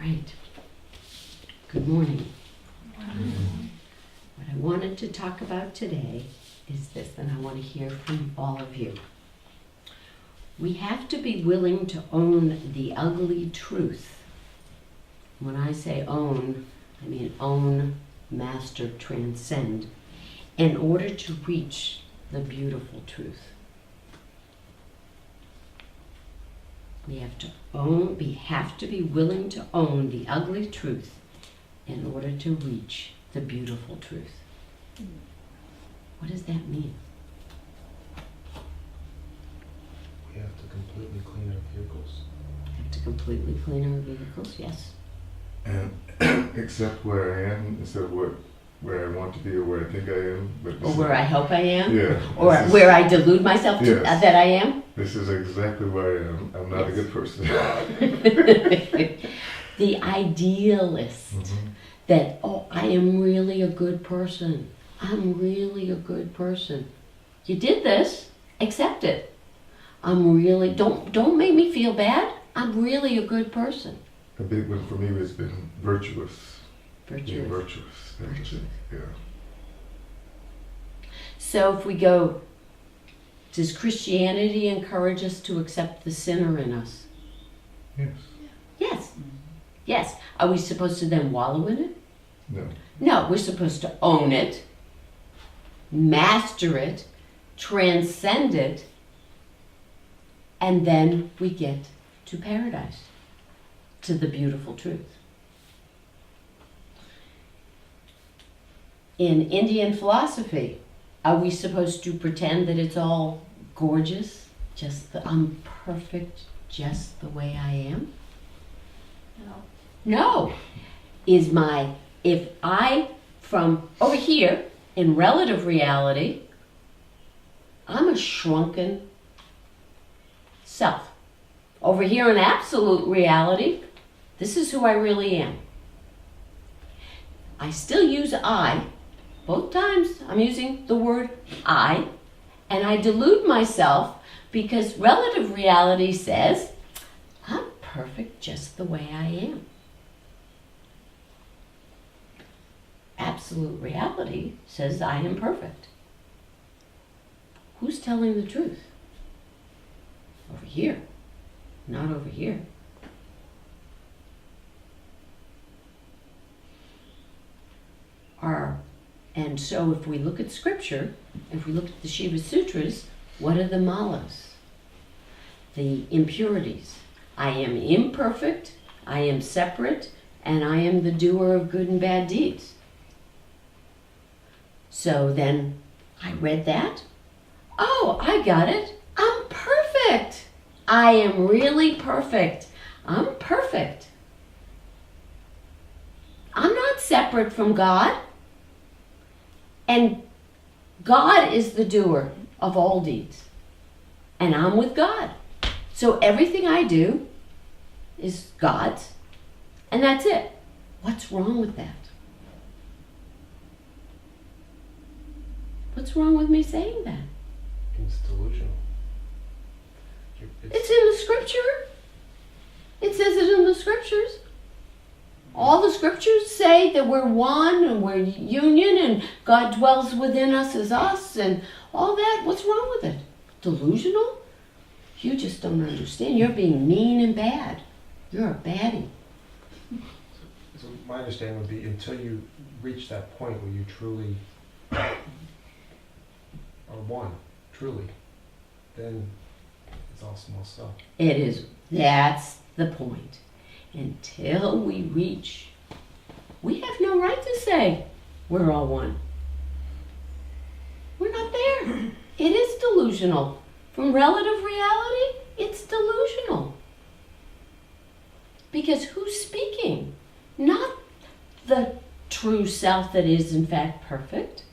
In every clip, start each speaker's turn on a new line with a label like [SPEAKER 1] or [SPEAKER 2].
[SPEAKER 1] right. Good morning. What I wanted to talk about today is this, and I want to hear from all of you. We have to be willing to own the ugly truth. When I say own, I mean own, master, transcend, in order to reach the beautiful truth. We have to be willing to own the ugly truth in order to reach the beautiful truth. What does that mean?
[SPEAKER 2] We have to completely clean our vehicles.
[SPEAKER 1] Have to completely clean our vehicles, yes.
[SPEAKER 3] And accept where I am instead of where I want to be or where I think I am.
[SPEAKER 1] Or where I hope I am?
[SPEAKER 3] Yeah.
[SPEAKER 1] Or where I delude myself to,
[SPEAKER 3] Yes.
[SPEAKER 1] that I am?
[SPEAKER 3] This is exactly where I am. I'm not
[SPEAKER 1] Yes.
[SPEAKER 3] a good person.
[SPEAKER 1] The idealist. That, oh, I am really a good person. I'm really a good person. You did this, accept it. I'm really, don't make me feel bad. I'm really a good person.
[SPEAKER 3] A big one for me has been virtuous. Being
[SPEAKER 1] Virtuous.
[SPEAKER 3] virtuous. Yeah.
[SPEAKER 1] So if we go, does Christianity encourage us to accept the sinner in us?
[SPEAKER 3] Yes.
[SPEAKER 1] Yes. Yes. Are we supposed to then wallow in it?
[SPEAKER 3] No.
[SPEAKER 1] No, we're supposed to own it, master it, transcend it, and then we get to paradise, to the beautiful truth. In Indian philosophy, are we supposed to pretend that it's all gorgeous, I'm perfect just the way I am? No. If I, from over here, in relative reality, I'm a shrunken self. Over here in absolute reality, this is who I really am. I still use I. Both times I'm using the word I, and I delude myself because relative reality says, I'm perfect just the way I am. Absolute reality says I am perfect. Who's telling the truth? Over here, not over here. And so if we look at scripture, if we look at the Shiva Sutras, what are the malas? The impurities. I am imperfect, I am separate, and I am the doer of good and bad deeds. So then I read that. Oh, I got it. I'm perfect. I am really perfect. I'm perfect. I'm not separate from God. And God is the doer of all deeds. And I'm with God. So everything I do is God's. And that's it. What's wrong with that? What's wrong with me saying that?
[SPEAKER 2] It's delusional.
[SPEAKER 1] It's in the scripture. It says it in the scriptures. All the scriptures say that we're one and we're union and God dwells within us as us and all that. What's wrong with it? Delusional? You just don't understand. You're being mean and bad. You're a baddie.
[SPEAKER 2] So my understanding would be until you reach that point where you truly are one, truly, then it's all small stuff.
[SPEAKER 1] It is. That's the point. Until we reach, we have no right to say we're all one. We're not there. It is delusional. From relative reality, it's delusional. Because who's speaking? Not the true self that is in fact perfect.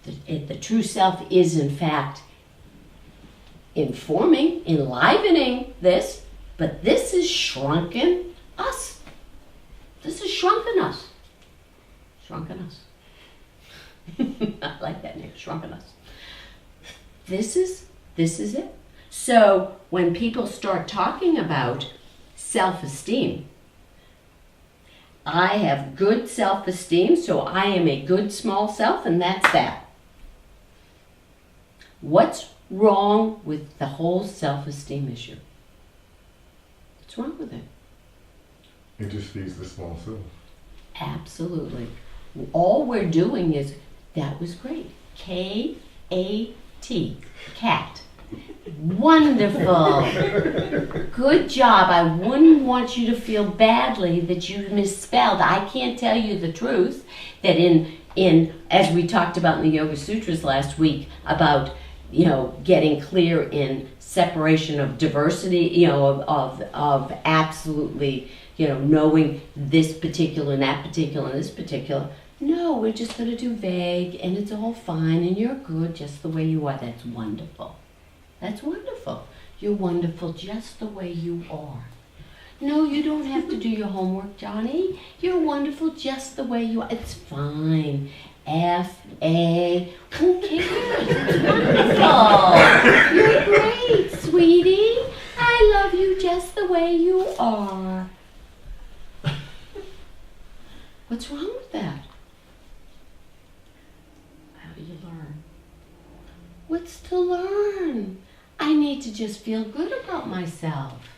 [SPEAKER 1] The true self is in fact informing, enlivening this, but this is shrunken us. This is shrunken us. Shrunken us. I like that name, shrunken us. This is it. So when people start talking about self-esteem, I have good self-esteem, so I am a good small self, and that's that. What's wrong with the whole self-esteem issue? What's wrong with it?
[SPEAKER 3] It just feeds the small self.
[SPEAKER 1] Absolutely. All we're doing is, that was great. K-A-T, cat. Wonderful. Good job. I wouldn't want you to feel badly that you misspelled. I can't tell you the truth that in as we talked about in the Yoga Sutras last week about, getting clear in separation of diversity, of absolutely, knowing this particular and that particular and this particular. No, we're just going to do vague, and it's all fine, and you're good just the way you are. That's wonderful. That's wonderful. You're wonderful just the way you are. No, you don't have to do your homework, Johnny. You're wonderful just the way you are. It's fine. F-A. Who cares? It's wonderful. You're great, sweetie. I love you just the way you are. What's wrong with that? How do you learn? What's to learn? I need to just feel good about myself.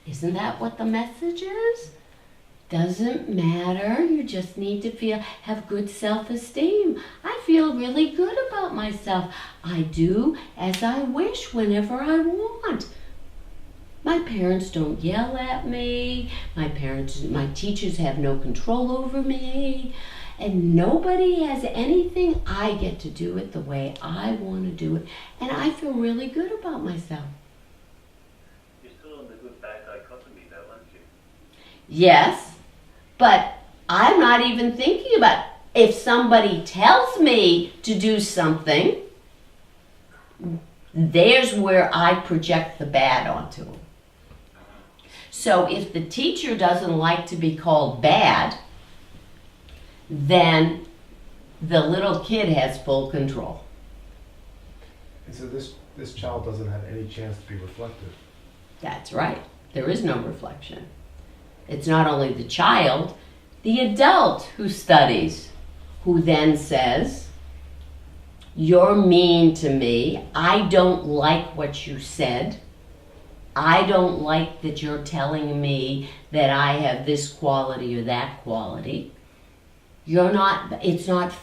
[SPEAKER 1] Isn't that what the message is? Doesn't matter. You just need to have good self-esteem. I feel really good about myself. I do as I wish whenever I want. My parents don't yell at me. My teachers have no control over me. And nobody has anything. I get to do it the way I want to do it. And I feel really good about myself.
[SPEAKER 4] You're still in the good bad dichotomy though, aren't you?
[SPEAKER 1] Yes, but I'm not even thinking about if somebody tells me to do something, there's where I project the bad onto them. So if the teacher doesn't like to be called bad, then the little kid has full control.
[SPEAKER 2] And so this child doesn't have any chance to be reflective.
[SPEAKER 1] That's right. There is no reflection. It's not only the child, the adult who studies, who then says, you're mean to me. I don't like what you said. I don't like that you're telling me that I have this quality or that quality. It's not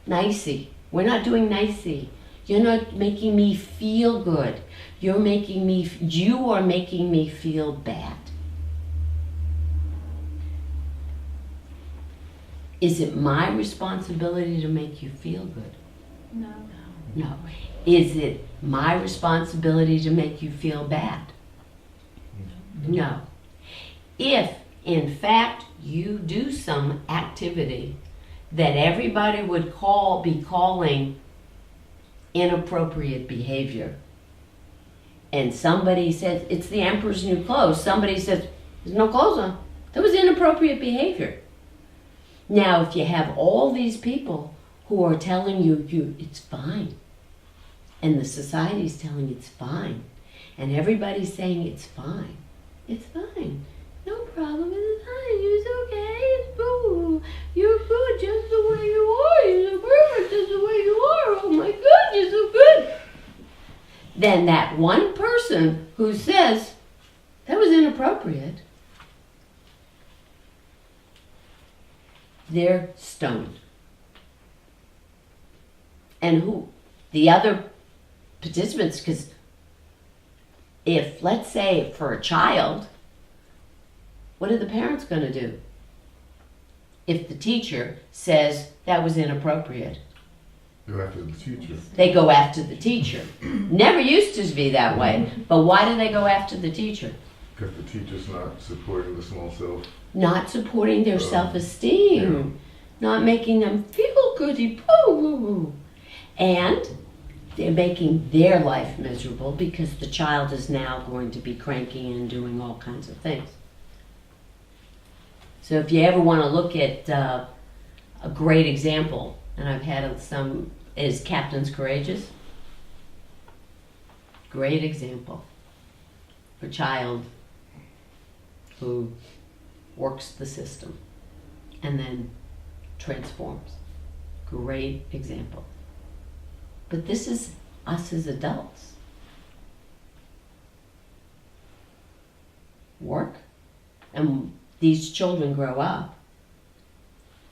[SPEAKER 1] nicey. We're not doing nicey. You're not making me feel good. You are making me feel bad. Is it my responsibility to make you feel good?
[SPEAKER 5] No.
[SPEAKER 1] No. Is it my responsibility to make you feel bad? No. If, in fact, you do some activity that everybody would be calling inappropriate behavior, and somebody says, it's the emperor's new clothes, somebody says, there's no clothes on. That was inappropriate behavior. Now, if you have all these people who are telling you it's fine, and the society's telling it's fine, and everybody's saying it's fine, no problem, it's fine, it's okay, it's boo, you're good just the way you are, you're so perfect just the way you are, oh my God, you're so good. Then that one person who says, that was inappropriate, they're stoned. And who? The other participants, because if, let's say, for a child, what are the parents going to do? If the teacher says that was inappropriate,
[SPEAKER 3] Go after the teacher.
[SPEAKER 1] they go after the teacher. Never used to be that way, but why do they go after the teacher?
[SPEAKER 3] Because the teacher's not supporting the small self.
[SPEAKER 1] Not supporting their self-esteem, not making them feel goody poo. And they're making their life miserable because the child is now going to be cranky and doing all kinds of things. So if you ever want to look at a great example, and I've had some, is Captain's Courageous. Great example for a child who works the system, and then transforms. Great example. But this is us as adults. Work, and these children grow up.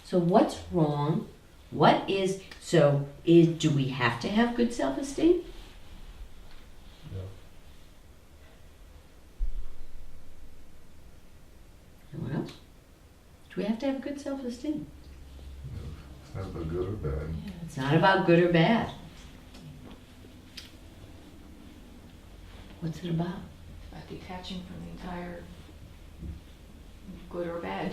[SPEAKER 1] So what's wrong? Do we have to have good self-esteem?
[SPEAKER 2] No.
[SPEAKER 1] Anyone else? Do we have to have good self-esteem?
[SPEAKER 3] It's not about good or bad.
[SPEAKER 1] It's not about good or bad. What's it about?
[SPEAKER 5] About detaching from the entire good or bad.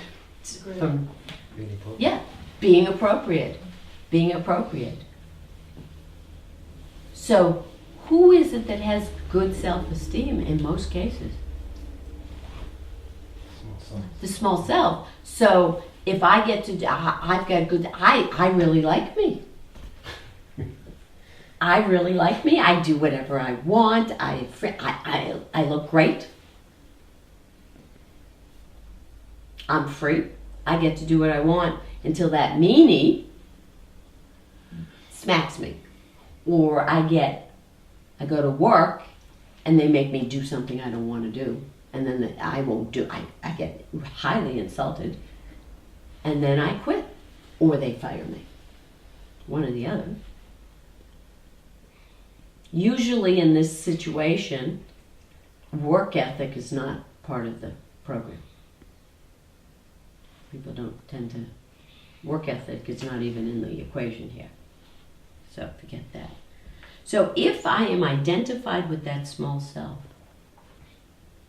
[SPEAKER 1] From,
[SPEAKER 2] Being appropriate.
[SPEAKER 1] yeah, being appropriate. Being appropriate. So, who is it that has good self-esteem in most cases?
[SPEAKER 2] Small self.
[SPEAKER 1] The small self. So, if I get to, I've got good, I really like me. I really like me. I do whatever I want. I look great. I'm free. I get to do what I want until that meanie smacks me. Or I go to work and they make me do something I don't want to do. And then I won't do, I get highly insulted. And then I quit. Or they fire me. One or the other. Usually in this situation, work ethic is not part of the program. People don't tend to, work ethic is not even in the equation here. So forget that. So if I am identified with that small self,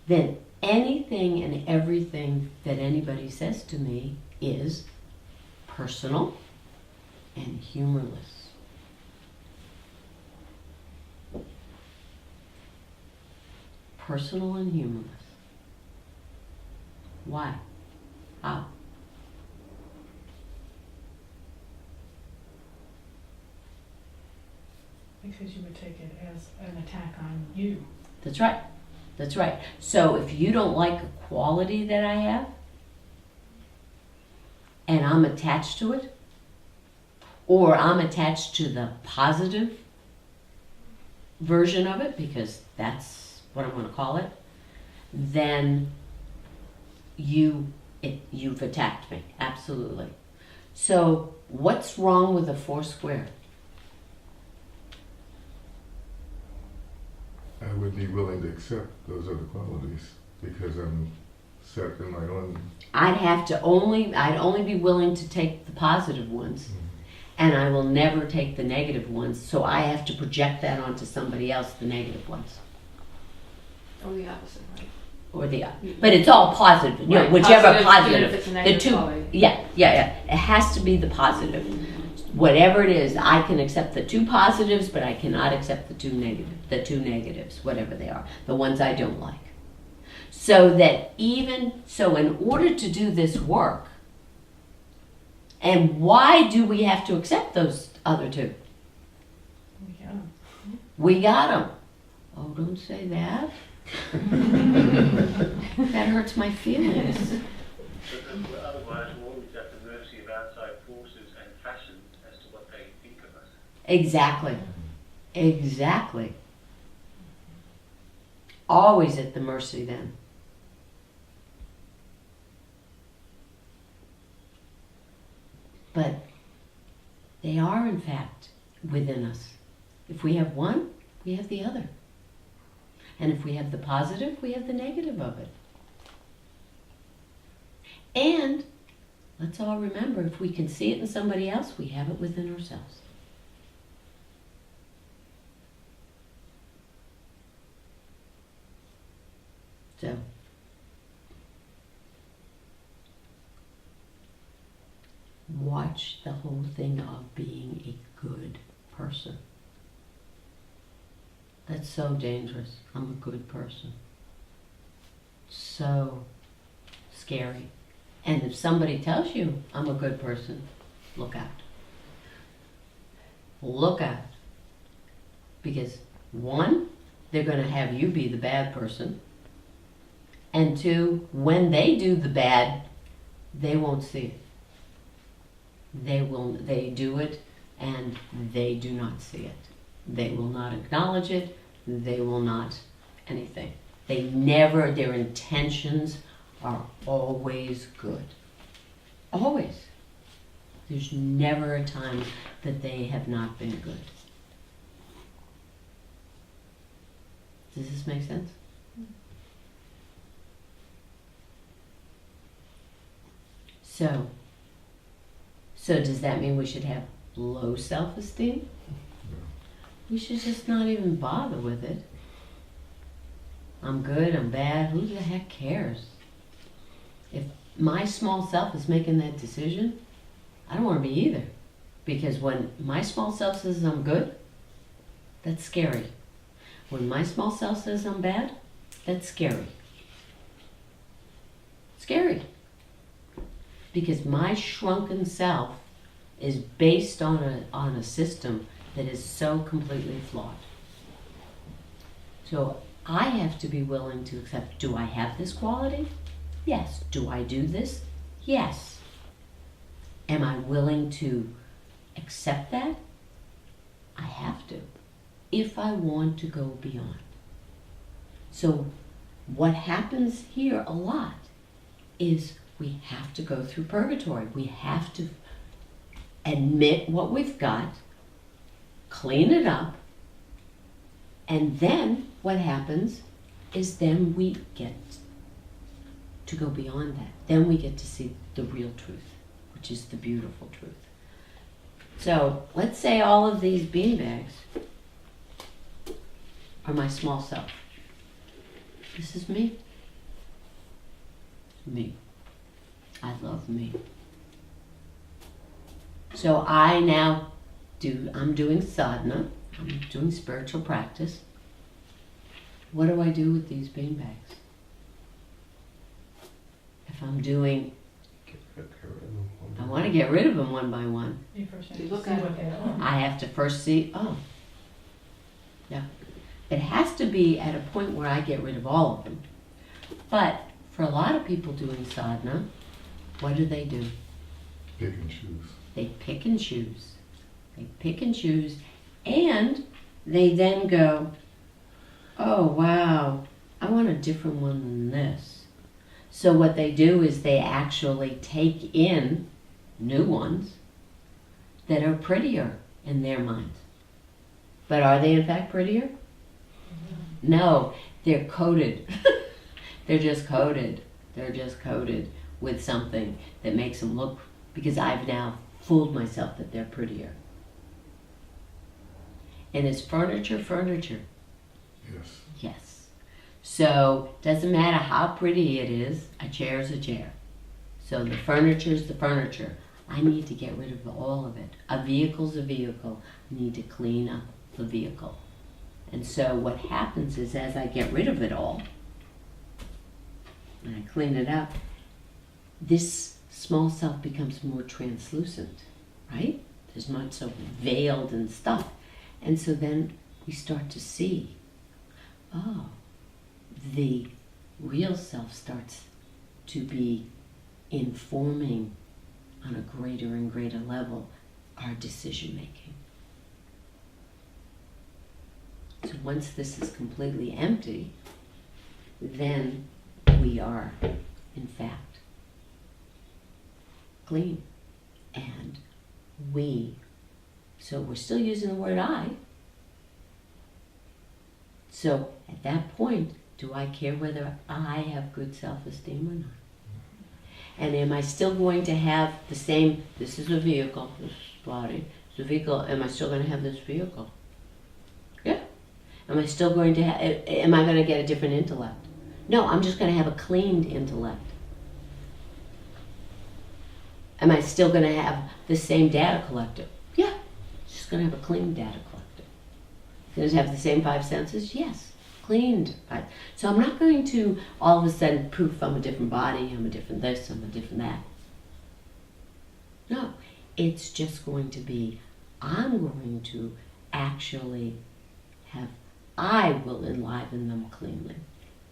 [SPEAKER 1] then anything and everything that anybody says to me is personal and humorless. Personal and humorless. Why? How?
[SPEAKER 6] Because you would take it as an attack on you.
[SPEAKER 1] That's right. That's right. So if you don't like a quality that I have, and I'm attached to it, or I'm attached to the positive version of it, because that's what I'm going to call it, then you've attacked me. Absolutely. So what's wrong with a 4 square?
[SPEAKER 3] I would be willing to accept those other qualities because I'm set in my own.
[SPEAKER 1] I'd only be willing to take the positive ones, and I will never take the negative ones. So I have to project that onto somebody else, the negative ones,
[SPEAKER 5] Or the opposite, right?
[SPEAKER 1] or but it's all positive. You know,
[SPEAKER 5] Right,
[SPEAKER 1] whichever
[SPEAKER 5] positive,
[SPEAKER 1] positive.
[SPEAKER 5] even if it's a
[SPEAKER 1] The
[SPEAKER 5] negative
[SPEAKER 1] two,
[SPEAKER 5] quality.
[SPEAKER 1] yeah. It has to be the positive. Whatever it is, I can accept the 2 positives, but I cannot accept the 2 negatives, whatever they are, the ones I don't like. So in order to do this work, and why do we have to accept those other 2?
[SPEAKER 6] Yeah.
[SPEAKER 1] We got them. Oh, don't say that. That hurts my feelings.
[SPEAKER 4] But otherwise, we're always at the mercy of outside forces and fashion as to what they think of us.
[SPEAKER 1] Exactly. Exactly. Always at the mercy then. But they are, in fact, within us. If we have one, we have the other. And if we have the positive, we have the negative of it. And let's all remember, if we can see it in somebody else, we have it within ourselves. So, watch the whole thing of being a good person. That's so dangerous. I'm a good person. So scary. And if somebody tells you I'm a good person, look out. Look out. Because 1, they're going to have you be the bad person. And 2, when they do the bad, they won't see it. They do it and they do not see it. They will not acknowledge it. They will not anything. They never, their intentions are always good. Always. There's never a time that they have not been good. Does this make sense? So does that mean we should have low self-esteem? We should just not even bother with it. I'm good, I'm bad, who the heck cares? If my small self is making that decision, I don't want to be either. Because when my small self says I'm good, that's scary. When my small self says I'm bad, that's scary. Scary. Because my shrunken self is based on a system that is so completely flawed. So I have to be willing to accept, do I have this quality? Yes. Do I do this? Yes. Am I willing to accept that? I have to, if I want to go beyond. So what happens here a lot is we have to go through purgatory. We have to admit what we've got, clean it up, and then what happens is then we get to go beyond that. Then we get to see the real truth, which is the beautiful truth. So let's say all of these beanbags are my small self. This is me. Me. I love me. So I'm doing sadhana, I'm doing spiritual practice. What do I do with these beanbags? If I'm doing, I want to get rid of them one by one.
[SPEAKER 6] You first have
[SPEAKER 5] You
[SPEAKER 6] to
[SPEAKER 5] look
[SPEAKER 6] see
[SPEAKER 5] at
[SPEAKER 6] what
[SPEAKER 5] them.
[SPEAKER 6] they are.
[SPEAKER 1] I have to first see, oh, yeah. It has to be at a point where I get rid of all of them. But for a lot of people doing sadhana, what do?
[SPEAKER 3] Pick and choose.
[SPEAKER 1] They pick and choose. They pick and choose, and they then go, oh wow, I want a different one than this. So what they do is they actually take in new ones that are prettier in their minds. But are they in fact prettier? No, they're coated. They're just coated. They're just coated with something that makes them look, because I've now fooled myself that they're prettier. And is furniture furniture?
[SPEAKER 3] Yes.
[SPEAKER 1] Yes. So doesn't matter how pretty it is, a chair is a chair. So the furniture is the furniture. I need to get rid of all of it. A vehicle's a vehicle. I need to clean up the vehicle. And so what happens is, as I get rid of it all, and I clean it up, this small self becomes more translucent, right? There's not so veiled and stuff. And so then we start to see, oh, the real self starts to be informing on a greater and greater level our decision making. So once this is completely empty, then we are, in fact, clean. And so we're still using the word I. So at that point, do I care whether I have good self-esteem or not? And am I still going to have the same, this is a vehicle, this body, it's a vehicle, am I still going to have this vehicle? Yeah. Am I still going to have, am I going to get a different intellect? No, I'm just going to have a cleaned intellect. Am I still going to have the same data collector? Yeah, just going to have a clean data collector. Going to have the same 5 senses? Yes, cleaned. So I'm not going to all of a sudden proof I'm a different body, I'm a different this, I'm a different that. No, it's just going to be, I'm going to actually have, I will enliven them cleanly,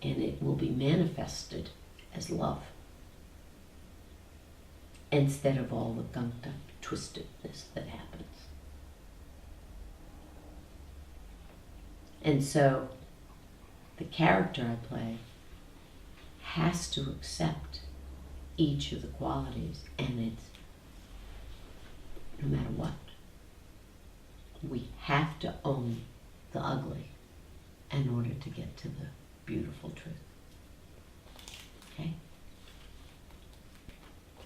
[SPEAKER 1] and it will be manifested as love. instead of all the gunked up twistedness that happens. And so the character I play has to accept each of the qualities, and it's no matter what. We have to own the ugly in order to get to the beautiful truth. Okay?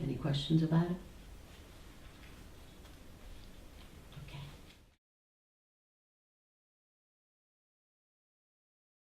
[SPEAKER 1] Any questions about it?